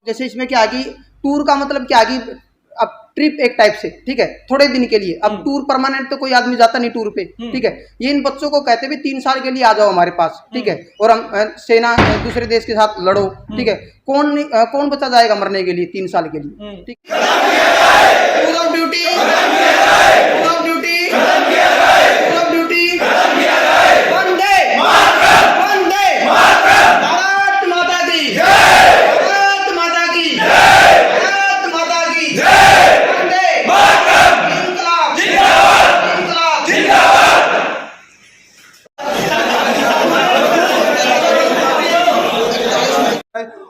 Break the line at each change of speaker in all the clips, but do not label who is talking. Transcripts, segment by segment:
जैसे इसमें क्या है कि टूर का मतलब क्या है कि अब ट्रिप एक टाइप से, ठीक है, थोड़े दिन के लिए। अब टूर परमानेंट तो कोई आदमी जाता नहीं टूर पे, ठीक है। ये इन बच्चों को कहते भी 3 साल के लिए आ जाओ हमारे पास, ठीक है, और हम सेना दूसरे देश के साथ लड़ो, ठीक है। कौन बच्चा जाएगा मरने के लिए 3 साल के लिए, ठीक। Tour of duty, tour of duty, tour of duty, वंदे वंदे भारत माता की जय, भारत माता की जय, भारत माता की जय, वंदे इंकलाब जिंदाबाद, इंकलाब जिंदाबाद।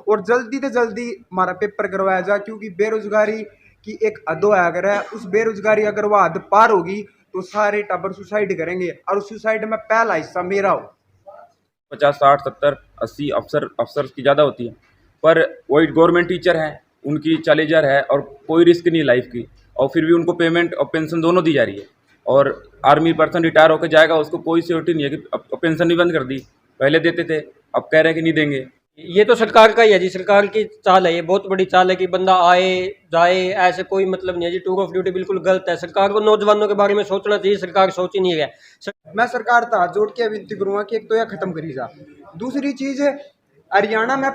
और जल्दी से जल्दी हमारा पेपर करवाया जाए, क्योंकि बेरोजगारी की एक हद अगर है, उस बेरोजगारी अगर वह हद पार होगी तो सारे टब्बर सुसाइड करेंगे, और उस सुसाइड में पहला हिस्सा मेरा हो।
50, 60, 70, 80 अफसर की ज़्यादा होती है, पर वही गवर्नमेंट टीचर हैं, उनकी 40,000 है और कोई रिस्क नहीं लाइफ की, और फिर भी उनको पेमेंट और पेंशन दोनों दी जा रही है। और आर्मी पर्सन रिटायर होकर जाएगा, उसको कोई सिक्योरिटी नहीं है कि पेंशन भी बंद कर दी, पहले देते थे, अब कह रहे हैं कि नहीं देंगे।
ये तो सरकार का ही है जी, सरकार की चाल है, ये बहुत बड़ी चाल है कि बंदा आए जाए, ऐसे कोई मतलब नहीं है जी। टूर ऑफ ड्यूटी बिल्कुल गलत है, सरकार को नौजवानों के बारे में सोचना चाहिए, सरकार सोच ही नहीं है।
मैं सरकार से हाथ जोड़ के विनती करूंगा कि एक तो यह खत्म करी जा। दूसरी चीज, हरियाणा में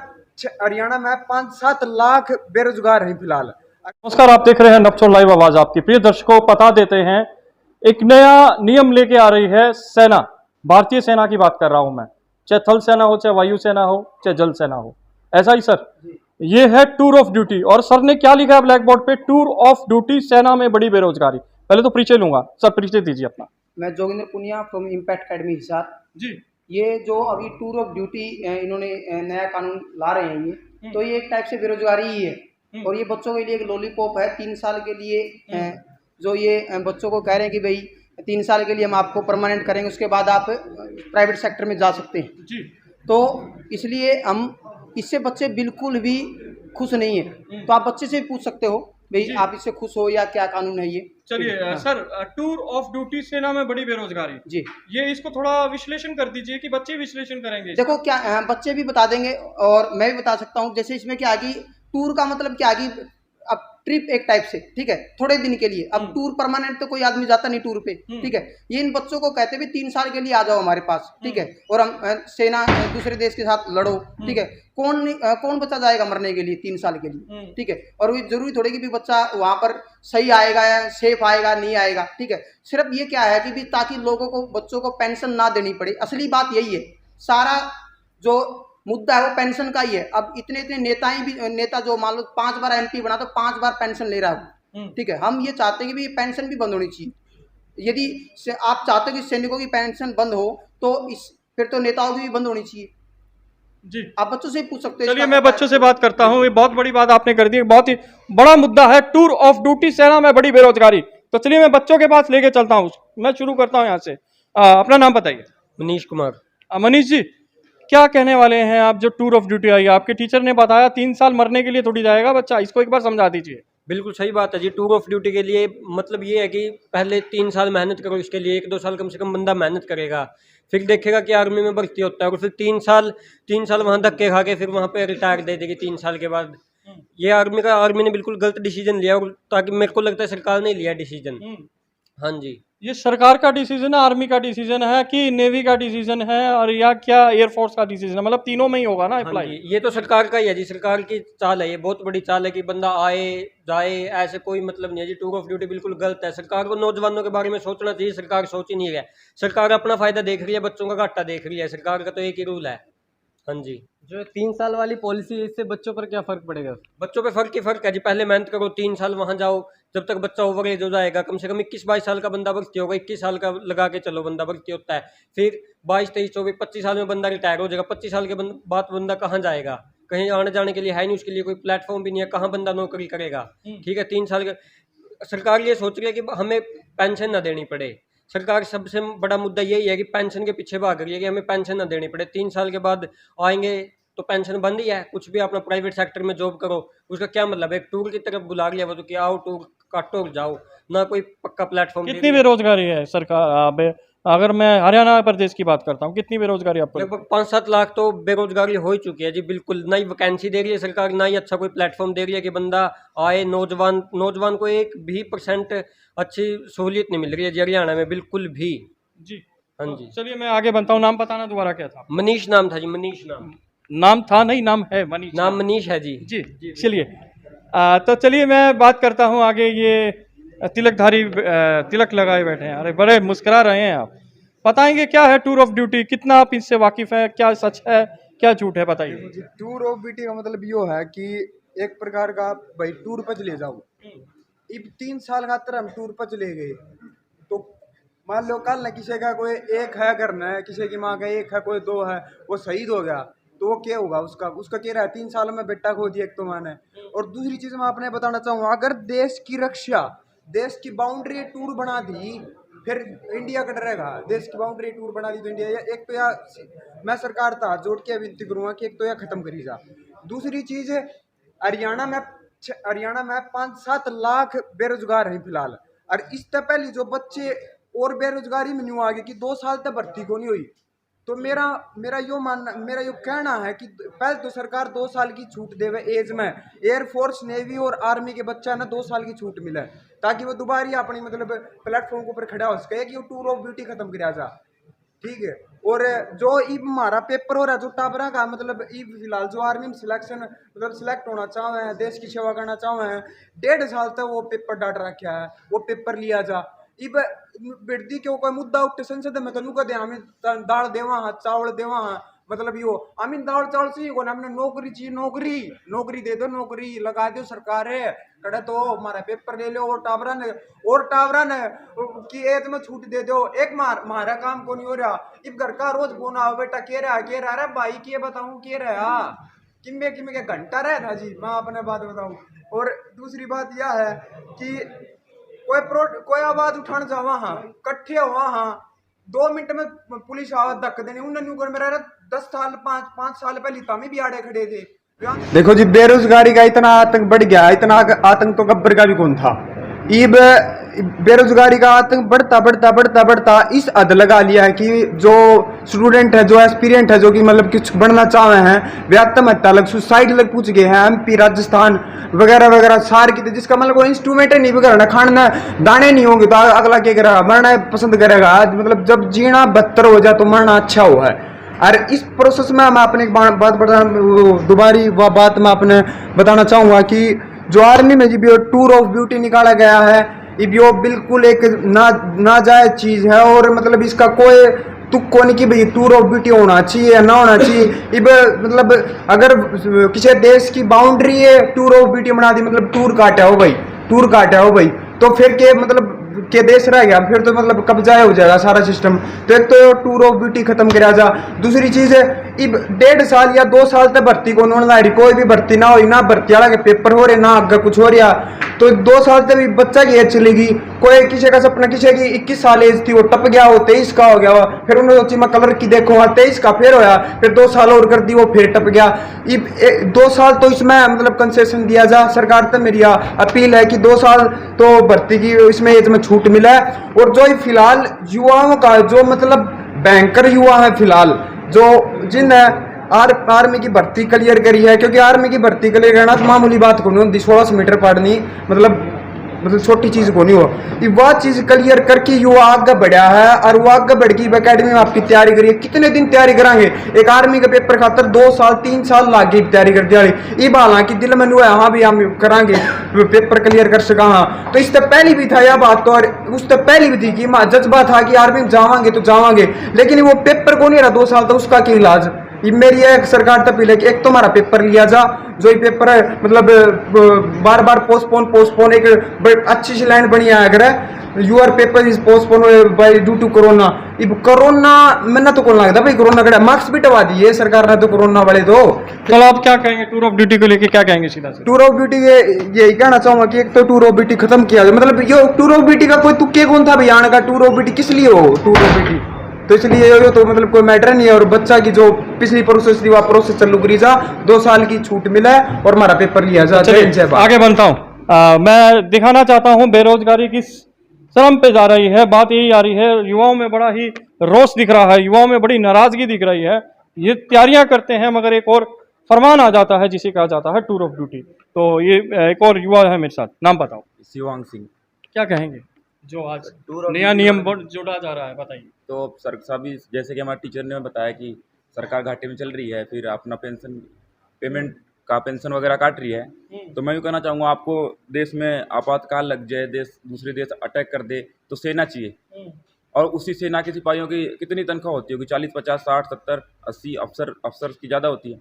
5-7 लाख बेरोजगार हैं फिलहाल।
नमस्कार, आप देख रहे हैं नपचोर लाइव आवाज आपकी। प्रिय दर्शकों, बता देते हैं, एक नया नियम लेके आ रही है सेना, भारतीय सेना की बात कर रहा हूं मैं, चाहे थल सेना हो, चाहे वायु सेना हो, चाहे जल सेना हो, ऐसा ही सर। ये है टूर ऑफ ड्यूटी, और सर ने क्या लिखा है ब्लैक बोर्ड पे, टूर ऑफ ड्यूटी, सेना में बड़ी बेरोजगारी। पहले तो परिचय लूंगा सर, परिचय दीजिए अपना।
मैं Joginder Punia from Impact Academy Hisar ji. ये जो अभी टूर ऑफ ड्यूटी इन्होंने नया कानून ला रहे हैं, ये तो ये एक टाइप से बेरोजगारी ही है, और ये बच्चों के लिए एक लॉलीपॉप है 3 साल के लिए। जो ये बच्चों को कह रहे हैं कि भाई 3 साल के लिए हम आपको परमानेंट करेंगे, उसके बाद आप प्राइवेट सेक्टर में जा सकते हैं जी। तो इसलिए हम इससे बच्चे बिल्कुल भी खुश नहीं है। तो आप बच्चे से भी पूछ सकते हो भाई आप इससे खुश हो या क्या कानून है ये।
चलिए सर, टूर ऑफ ड्यूटी, सेना में बड़ी बेरोजगारी जी, ये इसको थोड़ा विश्लेषण कर दीजिए कि बच्चे विश्लेषण करेंगे।
देखो क्या बच्चे भी बता देंगे और मैं भी बता सकता हूँ। जैसे इसमें क्या है कि टूर का मतलब क्या है कि अब ट्रिप एक टाइप से, ठीक है, थोड़े दिन के लिए। अब टूर परमानेंट तो कोई आदमी जाता नहीं टूर पे, ठीक है। ये इन बच्चों को कहते भी 3 साल के लिए आ जाओ हमारे पास, ठीक है, और हम सेना दूसरे देश के साथ लड़ो, ठीक है। कौन बच्चा जाएगा मरने के लिए 3 साल के लिए, ठीक है। और ये जरूरी थोड़ी कि भी बच्चा वहां पर सही आएगा या सेफ आएगा, नहीं आएगा, ठीक है। सिर्फ ये क्या है कि भी ताकि लोगों को, बच्चों को पेंशन ना देनी पड़े। असली बात यही है, सारा जो मुद्दा है वो पेंशन का ही है। अब इतने नेता जो मान लो 5 बार MP बना तो 5 बार पेंशन ले रहा है, ठीक है। हम ये चाहते हैं कि भी पेंशन भी बंद होनी चाहिए। यदि आप चाहते हो कि सैनिकों की पेंशन बंद हो तो फिर तो नेताओं की भी बंद होनी चाहिए जी। आप बच्चों से पूछ सकते हो।
चलिए मैं बच्चों से बात करता हूँ। ये बहुत बड़ी बात आपने कर दी, बहुत ही बड़ा मुद्दा है टूर ऑफ ड्यूटी, सेना में बड़ी बेरोजगारी। तो चलिए मैं बच्चों के पास लेके चलता हूँ। मैं शुरू करता हूँ यहाँ से। अपना नाम बताइए।
मनीष कुमार।
मनीष जी, क्या कहने वाले हैं आप? जो टूर ऑफ ड्यूटी आई, आपके टीचर ने बताया 3 साल मरने के लिए थोड़ी जाएगा बच्चा, इसको एक बार समझा दीजिए।
बिल्कुल सही बात है जी। टूर ऑफ ड्यूटी के लिए मतलब ये है कि पहले 3 साल मेहनत करो, इसके लिए 1-2 साल कम से कम बंदा मेहनत करेगा, फिर देखेगा कि आर्मी में भर्ती होता है, और फिर 3 साल वहाँ धक्के खा के फिर वहाँ पे रिटायर दे देगी 3 साल के बाद। ये आर्मी ने बिल्कुल गलत डिसीजन लिया, और ताकि मेरे को लगता है सरकार ने लिया डिसीजन। हाँ जी,
ये सरकार का डिसीजन है, आर्मी का डिसीजन है कि नेवी का डिसीजन है, और या क्या एयरफोर्स का डिसीजन है? मतलब तीनों में ही होगा ना अप्लाई।
हाँ, ये तो सरकार का ही है जी, सरकार की चाल है, ये बहुत बड़ी चाल है कि बंदा आए जाए, ऐसे कोई मतलब नहीं है जी। टूर ऑफ ड्यूटी बिल्कुल गलत है, सरकार को नौजवानों के बारे में सोचना चाहिए, सरकार सोच ही नहीं है। सरकार अपना फायदा देख रही है, बच्चों का घाटा देख रही है। सरकार का तो एक ही रूल है। हाँ जी,
जो 3 साल वाली पॉलिसी है, इससे बच्चों पर क्या फर्क पड़ेगा?
बच्चों पे फर्क ही फर्क है जी। पहले मेहनत करो, 3 साल वहाँ जाओ, जब तक बच्चा ओवर एज हो जाएगा, कम से कम 21-22 साल का बंदा भर्ती होगा, 21 साल का लगा के चलो बंदा भर्ती होता है, फिर 22, 23, 24, 25 साल में बंदा रिटायर हो जाएगा। 25 साल के बाद बंदा कहाँ जाएगा? कहीं आने जाने के लिए है नहीं, उसके लिए कोई प्लेटफॉर्म भी नहीं है, कहाँ बंदा नौकरी करेगा? ठीक है, 3 साल का सरकार ये सोच रही है कि हमें पेंशन ना देनी पड़े। सरकार सबसे बड़ा मुद्दा यही है कि पेंशन के पीछे भाग रही है कि हमें पेंशन ना देनी पड़े। 3 साल के बाद आएंगे तो पेंशन बंद ही है। कुछ भी अपना प्राइवेट सेक्टर में जॉब करो, उसका क्या मतलब है? एक टूर की तरफ बुला लिया वो, तो कि आओ टूर काटो जाओ, ना कोई पक्का प्लेटफॉर्म।
कितनी बेरोजगारी है सरकार अगर मैं हरियाणा प्रदेश की बात करता हूँ, कितनी बेरोजगारी आपको?
लगभग 5-7 लाख तो बेरोजगारी हो ही चुकी है जी। बिल्कुल नई वैकेंसी दे रही है सरकार, ना ही अच्छा कोई प्लेटफॉर्म दे रही है कि बंदा आए। नौजवान को 1% अच्छी सहूलियत नहीं मिल रही है जी हरियाणा में, बिल्कुल भी
जी
हाँ जी।
चलिए मैं आगे बनता हूँ। नाम बताना दोबारा क्या था?
मनीष नाम था जी, मनीष
नाम था नहीं, नाम है मनीष।
नाम मनीष है जी।
जी चलिए तो चलिए मैं बात करता हूँ आगे। ये तिलकधारी तिलक लगाए बैठे हैं, अरे बड़े मुस्कुरा रहे हैं आप। बताएंगे क्या है टूर ऑफ ड्यूटी, कितना आप इससे वाकिफ हैं, क्या सच है क्या झूठ है, बताइए।
टूर ऑफ ड्यूटी का मतलब यो है कि एक प्रकार का भाई टूर पर चले जाओ। अब 3 साल खातर हम टूर पर चले गए तो मान लो कल न किसी का कोई एक है करना है, किसी की माँ का एक है, कोई 2 है, वो शहीद हो गया तो वो क्या होगा? उसका क्या रहा है? 3 साल में बेटा खो दिया एक तो माने। और दूसरी चीज मैं आपने बताना चाहूँगा, अगर देश की रक्षा, देश की बाउंड्री टूर बना दी फिर इंडिया का डरेगा। देश की बाउंड्री टूर बना दी तो इंडिया एक तो यार मैं सरकार था जोड़ के विनती करूँगा कि एक तो यह खत्म करी जा। दूसरी चीज हरियाणा में 5-7 लाख बेरोजगार हैं फिलहाल, और इससे पहले जो बच्चे और बेरोजगारी में नहीं आगे कि 2 साल तक भर्ती को नहीं हुई। तो मेरा यो कहना है कि पहले तो सरकार 2 साल की छूट देवे एज में, एयरफोर्स नेवी और आर्मी के बच्चा ना 2 साल की छूट मिले ताकि वो दोबारा अपनी मतलब प्लेटफॉर्म के ऊपर खड़ा हो सके कि वो टूर ऑफ ड्यूटी खत्म किया जा। ठीक है। और जो इब हमारा पेपर हो रहा है जो टाबरा का मतलब इब फिलहाल जो आर्मी में सिलेक्शन मतलब सिलेक्ट होना चाहे हैं, देश की सेवा करना चाहे हैं, 1.5 साल तक वो पेपर डाट रखा है, वो पेपर लिया जा। इब बिरदी क्यों कोई मुद्दा उठे संसद में तो नुका दे हमें दाल देवा हाँ, चावल देवा हाँ, मतलब यो हमें दाल चावल से को हमने नौकरी चाहिए, नौकरी दे दो, नौकरी लगा दो सरकार है कड़े तो हमारा पेपर ले लो। और टावरा ने कि एज में छूट दे दो। एक हमारा काम को नहीं हो रहा। इब घर का रोज फोन आओ बेटा के रहा अरे भाई के बताऊं के रहा किम्मे के घंटा रहा था जी, मैं अपने बात बताऊं। और दूसरी बात यह है कि कोई आवाज उठाने जावा हाँ, कट्ठे हुआ हाँ, 2 मिनट में पुलिस आवाज धक्क देने उन्होंने मेरा 10 साल 5 साल पहले तमी भी आड़े खड़े थे। देखो जी बेरोजगारी का इतना आतंक बढ़ गया, इतना आतंक तो गब्बर का भी कौन था। इब बेरोजगारी का आतंक बढ़ता इस हद लगा लिया है कि जो स्टूडेंट है, जो एस्पिरेंट है, जो कि मतलब कुछ बनना चाहे हैं, वे आत्महत्या लग सुसाइड लग पूछ गए हैं। MP राजस्थान वगैरह सार की, जिसका मतलब कोई इंस्ट्रूमेंट नहीं वगैरह खाना दाने नहीं होंगे तो अगला क्या करेगा? मरना पसंद करेगा। आज मतलब जब जीना बदतर हो जाए तो मरना अच्छा हो है। और इस प्रोसेस में मैं अपने एक बात मैं अपने बताना चाहूँगा कि जो आर्मी में जो टूर ऑफ ड्यूटी निकाला गया है ये बिल्कुल एक नाजायज चीज़ है। और मतलब इसका कोई तुक को नहीं कि भाई टूर ऑफ ड्यूटी होना चाहिए या ना होना चाहिए। इब मतलब अगर किसी देश की बाउंड्री है टूर ऑफ ड्यूटी बना दी, मतलब टूर काटा हो भाई तो फिर के मतलब के देश रह गया, फिर तो मतलब कब्जा हो जाएगा सारा सिस्टम। तो एक तो टूर ऑफ ड्यूटी खत्म करा जा। दूसरी चीज है इब 1.5 साल या 2 साल तक भर्ती को होना रही, कोई भी भर्ती ना हो, ना भर्ती वाला के पेपर हो रहे ना आगे कुछ हो रहा, तो 2 साल तक भी बच्चा की एज चलेगी। कोई किसी का सपना किसी की 21 साल एज थी वो टप गया, वो 23 का हो गया, फिर उन्होंने सोची मैं कलर की देखो 23 का फिर होया, फिर 2 साल और कर दी वो फिर टप गया। 2 साल तो इसमें मतलब कंसेशन दिया जा। सरकार से मेरी अपील है कि 2 साल तो भर्ती की इसमें एज में छूट मिला है। और जो फिलहाल युवाओं का जो मतलब बैंकर युवा है फिलहाल जो जिन आर्मी की भर्ती क्लियर करी है, क्योंकि आर्मी की भर्ती क्लियर करना तो मामूली बात को नहीं होती, 1600 मीटर पढ़नी मतलब छोटी चीज को नहीं हो। वह चीज क्लियर करके युवा आगे बढ़ा है और वो आगे बढ़ की अकेडमी में आपकी तैयारी करिए। कितने दिन तैयारी कराएंगे? एक आर्मी के पेपर खातर 2 साल 3 साल लागे तैयारी कर दिया। ये हालांकि दिल में हुआ हाँ भी हम कराएंगे पेपर क्लियर कर सका हाँ, तो इससे पहले भी था यह बात, तो और उससे पहले भी थी कि जज्बा था कि आर्मी में जावांगे तो जावांगे, लेकिन वो पेपर को नहीं रहा 2 साल, तो उसका क्या इलाज? मेरी एक सरकार तक है कि एक तो हमारा पेपर लिया जा, जो ये पेपर है मतलब बार पोस्टपोन एक अच्छी सी लाइन बनी है अगर your paper is postpone by due to corona. अब कोरोना मैंने तो कौन लगता भाई कोरोना का मार्क्स भी टवा दिए सरकार ने तो कोरोना वाले तो।
चलो आप क्या कहेंगे टूर ऑफ ड्यूटी को लेके, क्या कहेंगे सीधा से?
टूर ऑफ ड्यूटी यही कहना चाहूंगा कि एक तो टूर ऑफ ड्यूटी खत्म किया जाए। मतलब ये टूर ऑफ ड्यूटी का कोई तुक्के कौन था भाई आने का? टूर ऑफ ड्यूटी किस लिए हो टूर ऑफ ड्यूटी? तो इसलिए ये तो मतलब कोई मैटर नहीं है। और बच्चा की जो पिछली प्रोसेस थी वह प्रोसेस चालू करी जा, 2 साल की छूट मिला और हमारा पेपर लिया जा।
आगे बनता हूँ। मैं दिखाना चाहता हूँ बेरोजगारी की चरम पे जा रही है। बात यही आ रही है, युवाओं में बड़ा ही रोष दिख रहा है, युवाओं में बड़ी नाराजगी दिख रही है। ये तैयारियां करते हैं मगर एक और फरमान आ जाता है जिसे कहा जाता है टूर ऑफ ड्यूटी। तो ये एक और युवा है मेरे साथ, नाम बताओ।
शिवांग सिंह।
क्या कहेंगे जो आज नया नियम जोड़ा जा रहा है, बताइए।
तो सर सभी जैसे कि हमारे टीचर ने बताया कि सरकार घाटे में चल रही है, फिर अपना पेमेंट का पेंशन वगैरह काट रही है। तो मैं भी कहना चाहूँगा, आपको देश में आपातकाल लग जाए, दूसरे देश अटैक कर दे तो सेना चाहिए, और उसी सेना के सिपाहियों की कितनी तनख्वाह होती होगी, 40, 50, 60, 70, 80 अफसर की ज़्यादा होती है।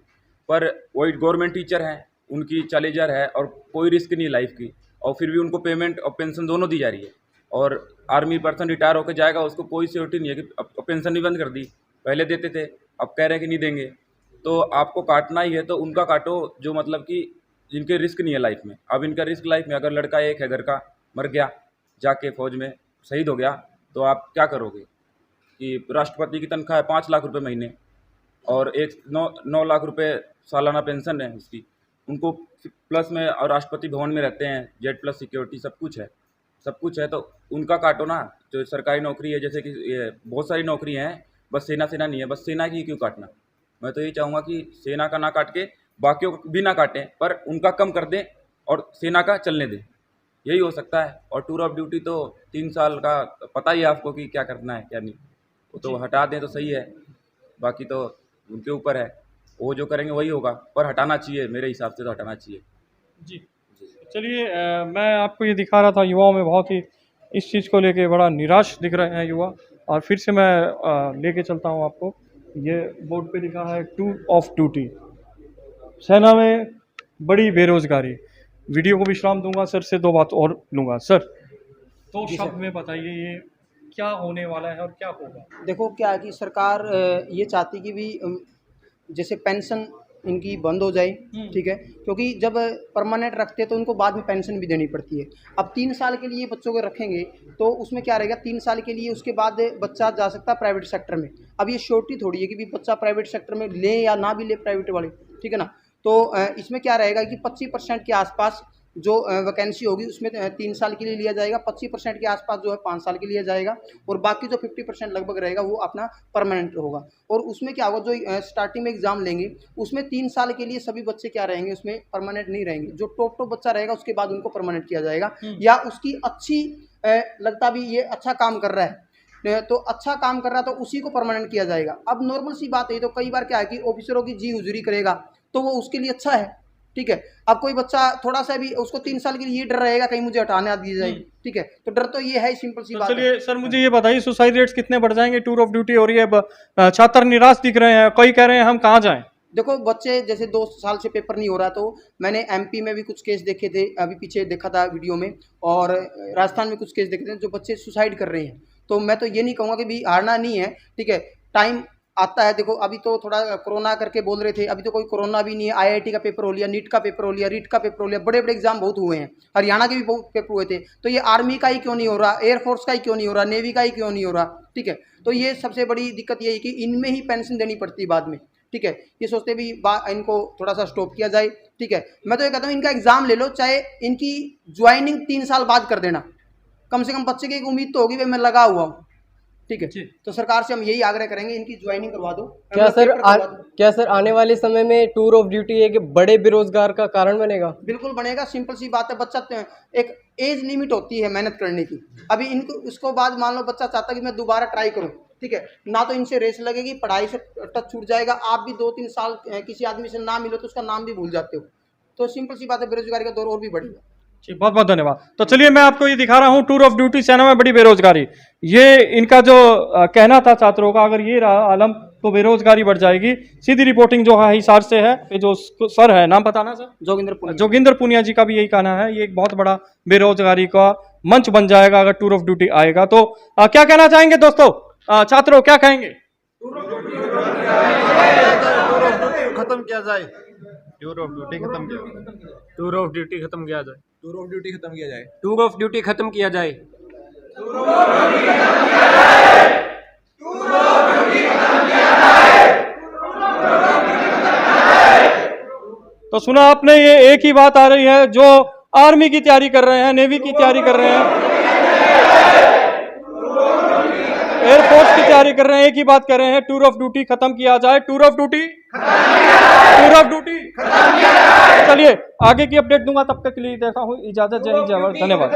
पर वही गवर्नमेंट टीचर हैं, उनकी 40,000 है और कोई रिस्क नहीं लाइफ की, और फिर भी उनको पेमेंट और पेंशन दोनों दी जा रही है। और आर्मी पर्सन रिटायर होकर जाएगा, उसको कोई सिक्योरिटी नहीं है कि अब पेंशन भी बंद कर दी, पहले देते थे अब कह रहे हैं कि नहीं देंगे। तो आपको काटना ही है तो उनका काटो जो मतलब कि जिनके रिस्क नहीं है लाइफ में। अब इनका रिस्क लाइफ में, अगर लड़का एक है घर का, मर गया जाके फौज में शहीद हो गया, तो आप क्या करोगे कि राष्ट्रपति की तनख्वाह है 5 लाख रुपए महीने, और 9 लाख रुपए सालाना पेंशन है उसकी, उनको प्लस में, और राष्ट्रपति भवन में रहते हैं, Z+ सिक्योरिटी सब कुछ है, तो उनका काटो ना। जो सरकारी नौकरी है, जैसे कि ये बहुत सारी नौकरी हैं, बस सेना नहीं है, बस सेना की क्यों काटना। मैं तो यही चाहूँगा कि सेना का ना काट के बाकियों को भी ना काटें, पर उनका कम कर दें और सेना का चलने दें, यही हो सकता है। और टूर ऑफ ड्यूटी तो 3 साल का पता ही है आपको कि क्या करना है क्या नहीं, वो तो हटा दें तो सही है, बाकी तो उनके ऊपर है, वो जो करेंगे वही होगा, पर हटाना चाहिए, मेरे हिसाब से तो हटाना चाहिए।
जी चलिए, मैं आपको ये दिखा रहा था, युवाओं में बहुत ही इस चीज़ को लेके बड़ा निराश दिख रहे हैं युवा। और फिर से मैं लेके चलता हूँ आपको, ये बोर्ड पे लिखा है टूर ऑफ ड्यूटी, सेना में बड़ी बेरोजगारी। वीडियो को विश्राम दूंगा, सर से 2 बात और लूँगा। सर 2 शब्द में बताइए, ये क्या होने वाला है और क्या होगा।
देखो क्या है कि सरकार ये चाहती कि भी जैसे पेंशन इनकी बंद हो जाए, ठीक है, क्योंकि जब परमानेंट रखते हैं तो उनको बाद में पेंशन भी देनी पड़ती है। अब 3 साल के लिए बच्चों को रखेंगे तो उसमें क्या रहेगा, 3 साल के लिए, उसके बाद बच्चा जा सकता है प्राइवेट सेक्टर में। अब ये श्योरिटी थोड़ी है कि भी बच्चा प्राइवेट सेक्टर में ले या ना भी ले प्राइवेट वाले, ठीक है ना। तो इसमें क्या रहेगा कि 25% के आसपास जो वैकेंसी होगी उसमें 3 साल के लिए लिया जाएगा, 25% के आसपास जो है 5 साल के लिए लिया जाएगा, और बाकी जो 50% लगभग रहेगा वो अपना परमानेंट होगा। और उसमें क्या होगा, जो स्टार्टिंग में एग्जाम लेंगे उसमें 3 साल के लिए सभी बच्चे क्या रहेंगे, उसमें परमानेंट नहीं रहेंगे। जो टॉप बच्चा रहेगा उसके बाद उनको परमानेंट किया जाएगा, या उसकी अच्छी लगता भी ये अच्छा काम कर रहा है तो अच्छा काम कर रहा है तो उसी को परमानेंट किया जाएगा। अब नॉर्मल सी बात है, तो कई बार क्या है कि ऑफिसरों की जी हुजूरी करेगा तो वो उसके लिए अच्छा है, ठीक है। अब कोई बच्चा थोड़ा सा भी, उसको 3 साल के लिए ये डर रहेगा कहीं मुझे हटाने आ दी जाएगी, ठीक है, तो डर तो ये है, सिंपल सी बात है।
चलिए सर, मुझे ये बताइए, सुसाइड रेट्स कितने बढ़ जाएंगे टूर ऑफ ड्यूटी हो रही है, छात्र निराश दिख रहे हैं, कई कह रहे हैं हम कहाँ जाएं।
देखो बच्चे जैसे 2 साल से पेपर नहीं हो रहा, तो मैंने MP में भी कुछ केस देखे थे, अभी पीछे देखा था वीडियो में, और राजस्थान में कुछ केस देखे थे जो बच्चे सुसाइड कर रहे हैं। तो मैं तो ये नहीं कहूँगा कि भी हारना नहीं है, ठीक है, टाइम आता है। देखो अभी तो थोड़ा कोरोना करके बोल रहे थे, अभी तो कोई कोरोना भी नहीं है। IIT का पेपर हो लिया, नीट का पेपर हो लिया, रीट का पेपर हो लिया, बड़े बड़े एग्जाम बहुत हुए हैं, हरियाणा के भी बहुत पेपर हुए थे। तो ये आर्मी का ही क्यों नहीं हो रहा, एयरफोर्स का ही क्यों नहीं हो रहा, नेवी का ही क्यों नहीं हो रहा, ठीक है। तो ये सबसे बड़ी दिक्कत ये है कि इनमें ही पेंशन देनी पड़ती है बाद में, ठीक है। ये सोचते भी इनको थोड़ा सा स्टॉप किया जाए, ठीक है। मैं तो ये कहता हूँ इनका एग्जाम ले लो, चाहे इनकी ज्वाइनिंग 3 साल बाद कर देना, कम से कम बच्चे की एक उम्मीद तो होगी भाई मैं लगा हुआ हूँ, ठीक है। तो सरकार से हम यही आग्रह करेंगे, इनकी ज्वाइनिंग करवा दो।
क्या सर आने वाले समय में टूर ऑफ ड्यूटी एक बड़े बेरोजगार का कारण बनेगा?
बिल्कुल बनेगा, सिंपल सी बात है। बच्चा एक एज लिमिट होती है मेहनत करने की, अभी इनको उसको बाद मान लो बच्चा चाहता है कि मैं दोबारा ट्राई करूं, ठीक है, ना तो इनसे रेस लगेगी, पढ़ाई से टच छूट जाएगा। आप भी 2-3 साल किसी आदमी से ना मिलो तो उसका नाम भी भूल जाते हो। तो सिंपल सी बात है, बेरोजगारी का दौर और भी बढ़ेगा।
जी बहुत बहुत धन्यवाद। तो चलिए मैं आपको ये दिखा रहा हूँ टूर ऑफ ड्यूटी, सेना में बड़ी बेरोजगारी। ये इनका जो कहना था छात्रों का, अगर ये रहा आलम तो बेरोजगारी बढ़ जाएगी। सीधी रिपोर्टिंग जो है हिसार से है, ये जो सर है, नाम बताना सर। जोगिंदर पुनिया जी का भी यही कहना है, ये एक बहुत बड़ा बेरोजगारी का मंच बन जाएगा अगर टूर ऑफ ड्यूटी आएगा। तो क्या कहना चाहेंगे दोस्तों, छात्रों क्या कहेंगे?
खत्म किया जाए, टूर ऑफ ड्यूटी खत्म किया जाए,
टूर ऑफ ड्यूटी खत्म किया जाए,
टूर ऑफ ड्यूटी खत्म किया जाए,
टूर ऑफ ड्यूटी खत्म किया जाए।
तो सुना आपने, ये एक ही बात आ रही है, जो आर्मी की तैयारी कर रहे हैं, नेवी की तैयारी कर रहे हैं, एयरफोर्स की तैयारी कर रहे हैं, एक ही बात कर रहे हैं, टूर ऑफ ड्यूटी खत्म किया जाए, tour of duty, tour of duty. चलिए आगे की अपडेट दूंगा, तब तक के लिए देखा हूँ इजाजत, जय हिंद जय भारत, धन्यवाद।